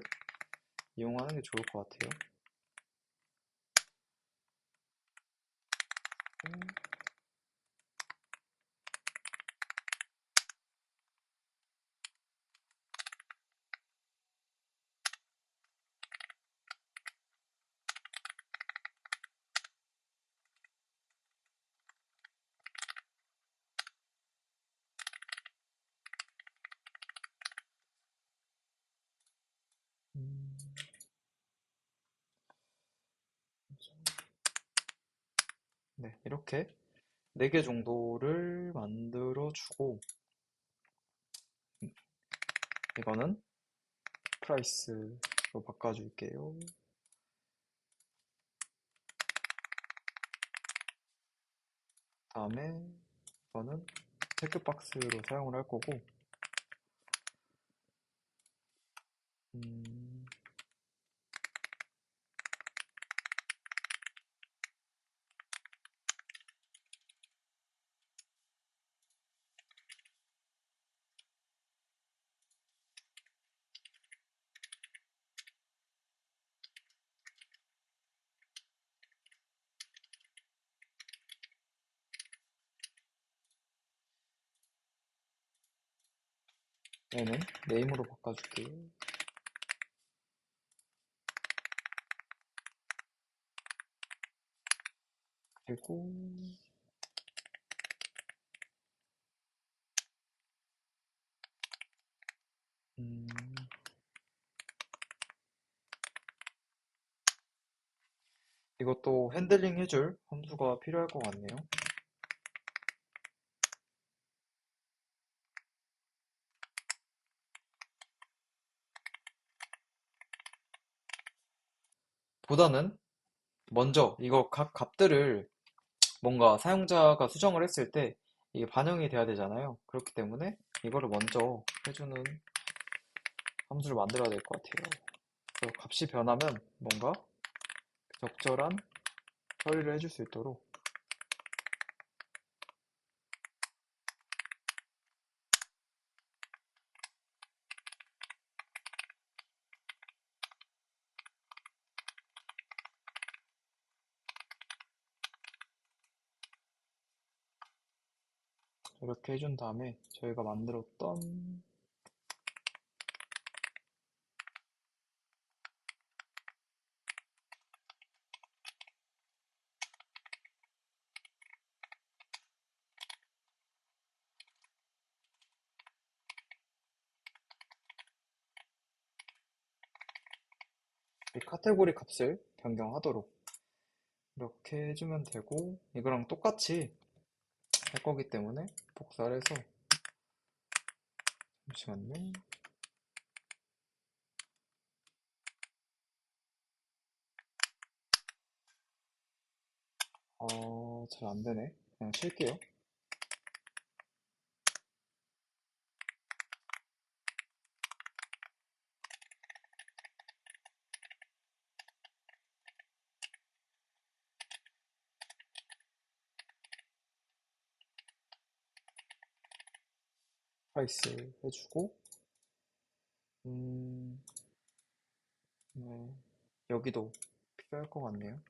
이용하는 게 좋을 것 같아요. 음, 네, 이렇게 4개 정도를 만들어 주고 이거는 프라이스로 바꿔줄게요. 다음에 이거는 체크박스로 사용을 할 거고 음, 얘는 네임으로 바꿔줄게요. 그리고 음, 이것도 핸들링 해줄 함수가 필요할 것 같네요. 보다는 먼저 이거 각 값들을 뭔가 사용자가 수정을 했을 때 이게 반영이 돼야 되잖아요. 그렇기 때문에 이거를 먼저 해주는 함수를 만들어야 될 것 같아요. 그래서 값이 변하면 뭔가 적절한 처리를 해줄 수 있도록 이렇게 해준 다음에 저희가 만들었던 이 카테고리 값을 변경하도록 이렇게 해주면 되고, 이거랑 똑같이 할 거기 때문에 복사를 해서, 잠시만요. 잘 안 되네. 그냥 칠게요. 프라이스 해주고, 음, 네. 여기도 필요할 것 같네요.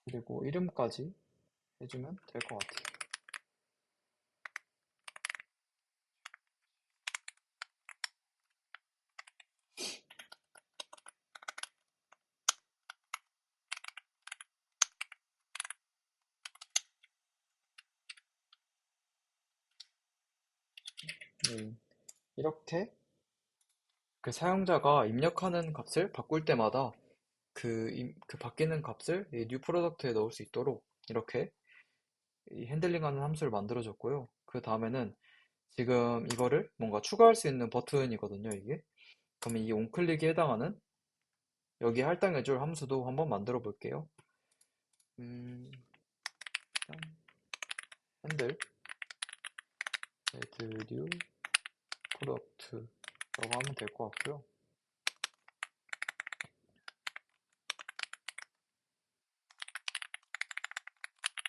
그리고 이름까지 해주면 될 것 같아요. 네. 이렇게 그 사용자가 입력하는 값을 바꿀 때마다 그 바뀌는 값을 이 new 프로덕트에 넣을 수 있도록 이렇게 이 핸들링하는 함수를 만들어줬고요. 그 다음에는 지금 이거를 뭔가 추가할 수 있는 버튼이거든요, 이게. 그러면 이 onClick에 해당하는 여기 할당해줄 함수도 한번 만들어 볼게요. 일단 핸들 add new product라고 하면 될 것 같고요.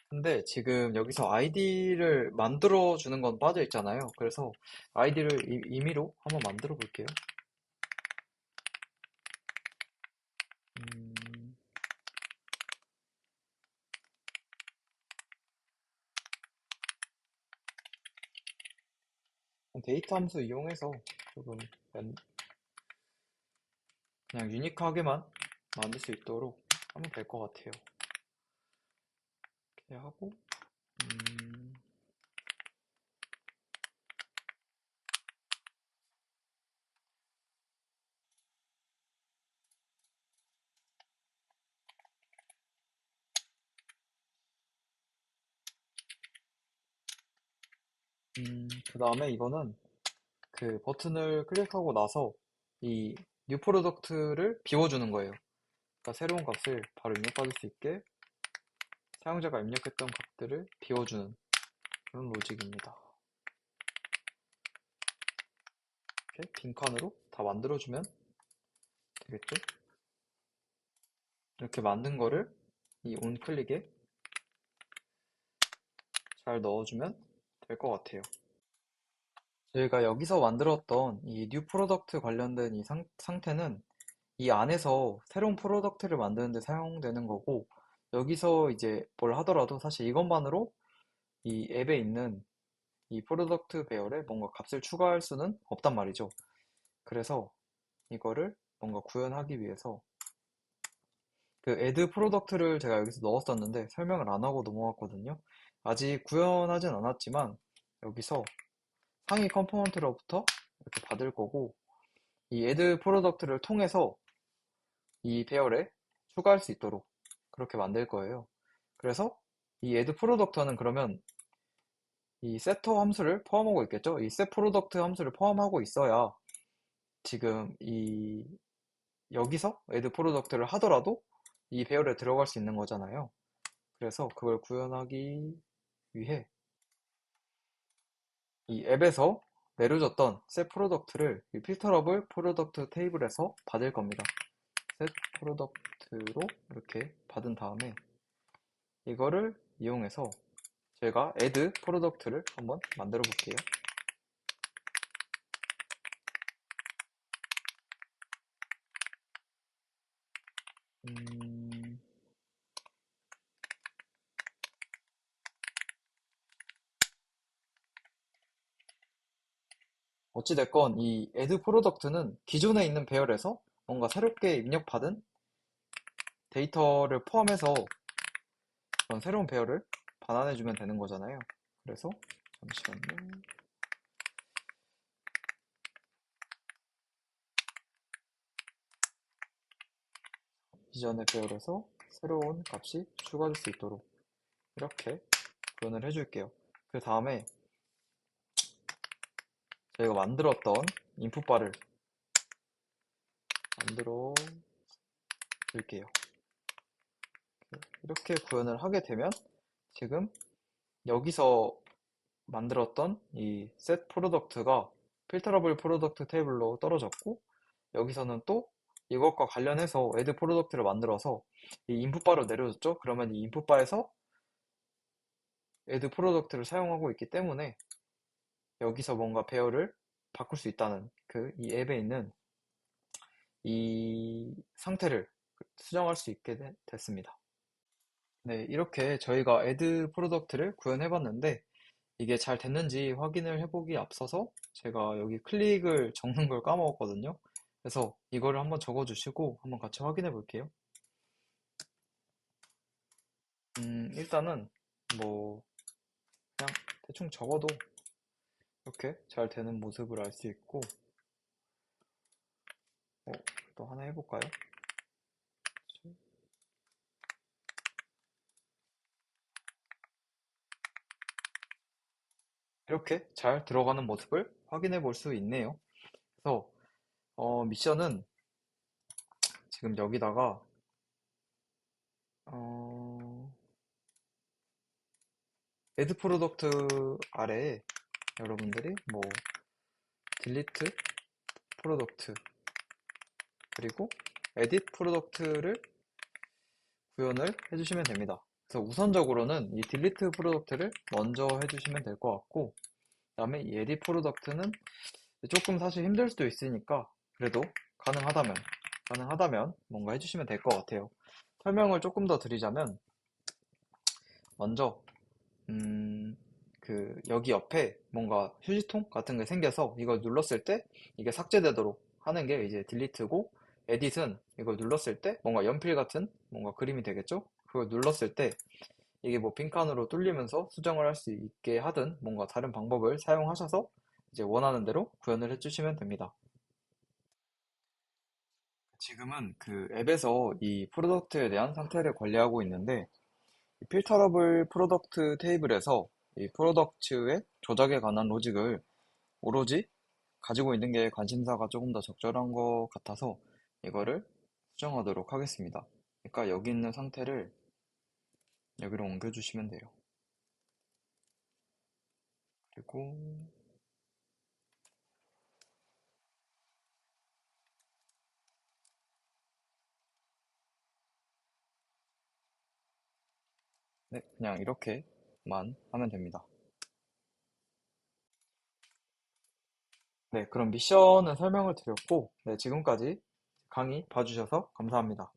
근데 지금 여기서 아이디를 만들어 주는 건 빠져 있잖아요. 그래서 아이디를 임의로 한번 만들어 볼게요. 음, 데이터 함수 이용해서 조금 그냥 유니크하게만 만들 수 있도록 하면 될 것 같아요. 이렇게 하고 음, 그 다음에 이거는 그 버튼을 클릭하고 나서 이 뉴 프로덕트를 비워주는 거예요. 그러니까 새로운 값을 바로 입력받을 수 있게 사용자가 입력했던 값들을 비워주는 그런 로직입니다. 이렇게 빈칸으로 다 만들어주면 되겠죠? 이렇게 만든 거를 이 온클릭에 잘 넣어주면 될 것 같아요. 저희가 여기서 만들었던 이 뉴 프로덕트 관련된 이 상태는 이 안에서 새로운 프로덕트를 만드는 데 사용되는 거고, 여기서 이제 뭘 하더라도 사실 이것만으로 이 앱에 있는 이 프로덕트 배열에 뭔가 값을 추가할 수는 없단 말이죠. 그래서 이거를 뭔가 구현하기 위해서 그 add 프로덕트를 제가 여기서 넣었었는데 설명을 안 하고 넘어갔거든요. 아직 구현하진 않았지만 여기서 상위 컴포넌트로부터 이렇게 받을 거고, 이 add 프로덕트를 통해서 이 배열에 추가할 수 있도록 그렇게 만들 거예요. 그래서 이 add 프로덕트는 그러면 이 setter 함수를 포함하고 있겠죠? 이 set 프로덕트 함수를 포함하고 있어야 지금 이 여기서 add 프로덕트를 하더라도 이 배열에 들어갈 수 있는 거잖아요. 그래서 그걸 구현하기 위해 이 앱에서 내려줬던 set 프로덕트를 이 필터러블 프로덕트 테이블에서 받을 겁니다. set 프로덕트로 이렇게 받은 다음에 이거를 이용해서 제가 add 프로덕트를 한번 만들어 볼게요. 음, 어찌됐건 이 add 프로덕트는 기존에 있는 배열에서 뭔가 새롭게 입력받은 데이터를 포함해서 그런 새로운 배열을 반환해주면 되는 거잖아요. 그래서 잠시만요. 이전의 배열에서 새로운 값이 추가될 수 있도록 이렇게 구현을 해줄게요. 그 다음에 저희가 만들었던 인풋바를 만들어 줄게요. 이렇게 구현을 하게 되면 지금 여기서 만들었던 이 set 프로덕트가 필터러블 프로덕트 테이블로 떨어졌고, 여기서는 또 이것과 관련해서 add 프로덕트를 만들어서 이 인풋바로 내려줬죠. 그러면 이 인풋바에서 add 프로덕트를 사용하고 있기 때문에 여기서 뭔가 배열을 바꿀 수 있다는 그 이 앱에 있는 이 상태를 수정할 수 있게 됐습니다. 네, 이렇게 저희가 add 프로덕트를 구현해 봤는데 이게 잘 됐는지 확인을 해보기 앞서서 제가 여기 클릭을 적는 걸 까먹었거든요. 그래서 이거를 한번 적어주시고 한번 같이 확인해 볼게요. 일단은 뭐 그냥 대충 적어도 이렇게 잘 되는 모습을 알 수 있고, 어, 또 하나 해볼까요? 이렇게 잘 들어가는 모습을 확인해 볼 수 있네요. 그래서 미션은 지금 여기다가 어, add 프로덕트 아래에 여러분들이 뭐 delete 프로덕트 그리고 edit 프로덕트를 구현을 해주시면 됩니다. 그래서 우선적으로는 이 delete 프로덕트를 먼저 해주시면 될 것 같고, 그 다음에 이 edit 프로덕트는 조금 사실 힘들 수도 있으니까 그래도 가능하다면 뭔가 해주시면 될 것 같아요. 설명을 조금 더 드리자면 먼저 여기 옆에 뭔가 휴지통 같은 게 생겨서 이걸 눌렀을 때 이게 삭제되도록 하는 게 이제 딜리트고, 에딧은 이걸 눌렀을 때 뭔가 연필 같은 뭔가 그림이 되겠죠? 그걸 눌렀을 때 이게 뭐 빈칸으로 뚫리면서 수정을 할 수 있게 하든 뭔가 다른 방법을 사용하셔서 이제 원하는 대로 구현을 해주시면 됩니다. 지금은 그 앱에서 이 프로덕트에 대한 상태를 관리하고 있는데, 필터러블 프로덕트 테이블에서 이 프로덕트의 조작에 관한 로직을 오로지 가지고 있는 게 관심사가 조금 더 적절한 것 같아서 이거를 수정하도록 하겠습니다. 그러니까 여기 있는 상태를 여기로 옮겨주시면 돼요. 그리고 네, 그냥 이렇게만 하면 됩니다. 네, 그럼 미션은 설명을 드렸고, 네, 지금까지 강의 봐주셔서 감사합니다.